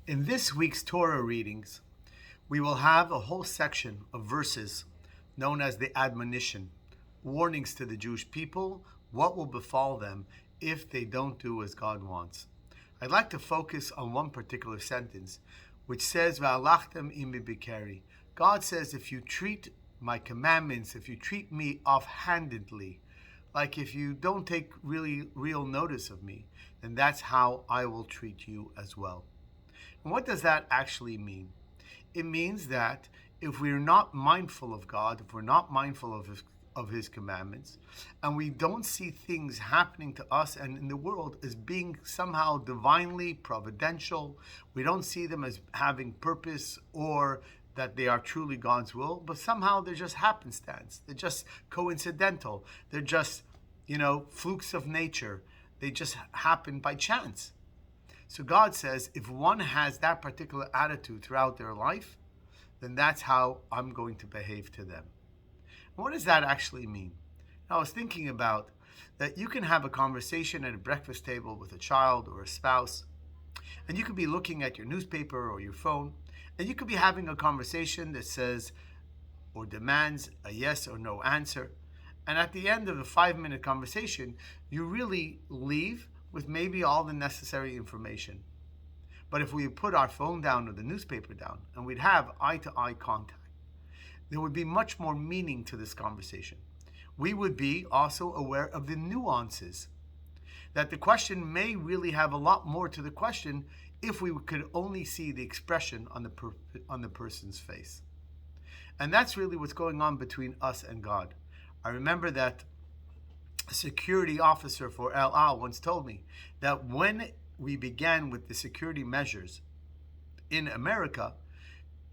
In this week's Torah readings, we will have a whole section of verses known as the admonition, warnings to the Jewish people, what will befall them if they don't do as God wants. I'd like to focus on one particular sentence, which says, V'alachtem imi bikeri. God says, if you treat my commandments, if you treat me offhandedly, like if you don't take real notice of me, then that's how I will treat you as well. And what does that actually mean? It means that if we're not mindful of God, if we're not mindful of his commandments, and we don't see things happening to us and in the world as being somehow divinely providential, we don't see them as having purpose or that they are truly God's will, but somehow they're just happenstance. They're just coincidental. They're just, flukes of nature. They just happen by chance. So God says, if one has that particular attitude throughout their life, then that's how I'm going to behave to them. And what does that actually mean? Now, I was thinking about that you can have a conversation at a breakfast table with a child or a spouse, and you could be looking at your newspaper or your phone, and you could be having a conversation that says or demands a yes or no answer. And at the end of a 5-minute conversation, you really leave with maybe all the necessary information. But if we put our phone down or the newspaper down and we'd have eye-to-eye contact, there would be much more meaning to this conversation. We would be also aware of the nuances, that the question may really have a lot more to the question if we could only see the expression on the person's face. And that's really what's going on between us and God. I remember that a security officer for El Al once told me that when we began with the security measures in America,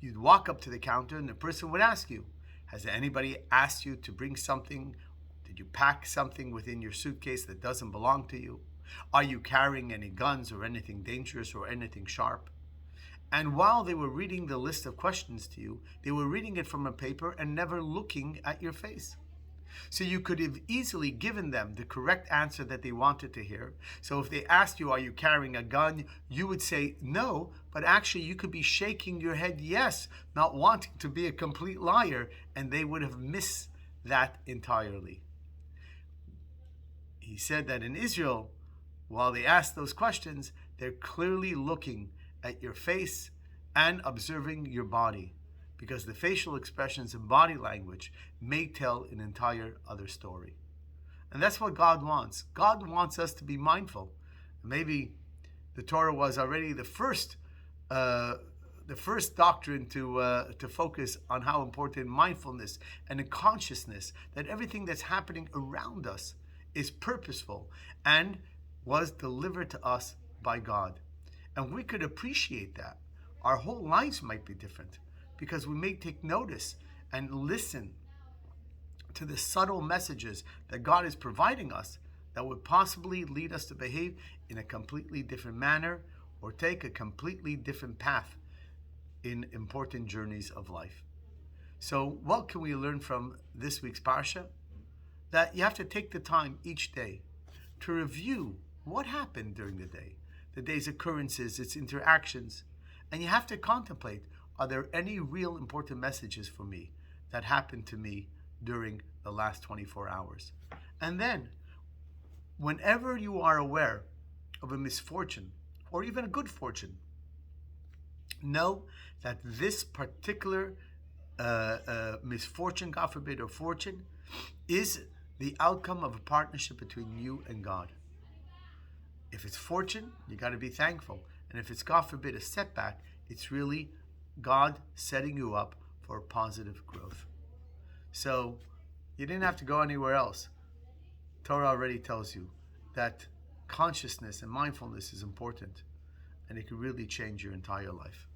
you'd walk up to the counter and the person would ask you, has anybody asked you to bring something? Did you pack something within your suitcase that doesn't belong to you? Are you carrying any guns or anything dangerous or anything sharp? And while they were reading the list of questions to you, they were reading it from a paper and never looking at your face. So you could have easily given them the correct answer that they wanted to hear. So if they asked you, are you carrying a gun? You would say no, but actually you could be shaking your head yes, not wanting to be a complete liar, and they would have missed that entirely. He said that in Israel, while they ask those questions, they're clearly looking at your face and observing your body, because the facial expressions and body language may tell an entire other story. And that's what God wants. God wants us to be mindful. Maybe the Torah was already the first doctrine to focus on how important mindfulness and a consciousness that everything that's happening around us is purposeful and was delivered to us by God. And we could appreciate that. Our whole lives might be different, because we may take notice and listen to the subtle messages that God is providing us that would possibly lead us to behave in a completely different manner or take a completely different path in important journeys of life. So what can we learn from this week's Parsha? That you have to take the time each day to review what happened during the day's occurrences, its interactions, and you have to contemplate, are there any real important messages for me that happened to me during the last 24 hours? And then, whenever you are aware of a misfortune or even a good fortune, know that this particular misfortune, God forbid, or fortune, is the outcome of a partnership between you and God. If it's fortune, you got to be thankful. And if it's, God forbid, a setback, it's really God setting you up for positive growth. So you didn't have to go anywhere else. Torah already tells you that consciousness and mindfulness is important, and it can really change your entire life.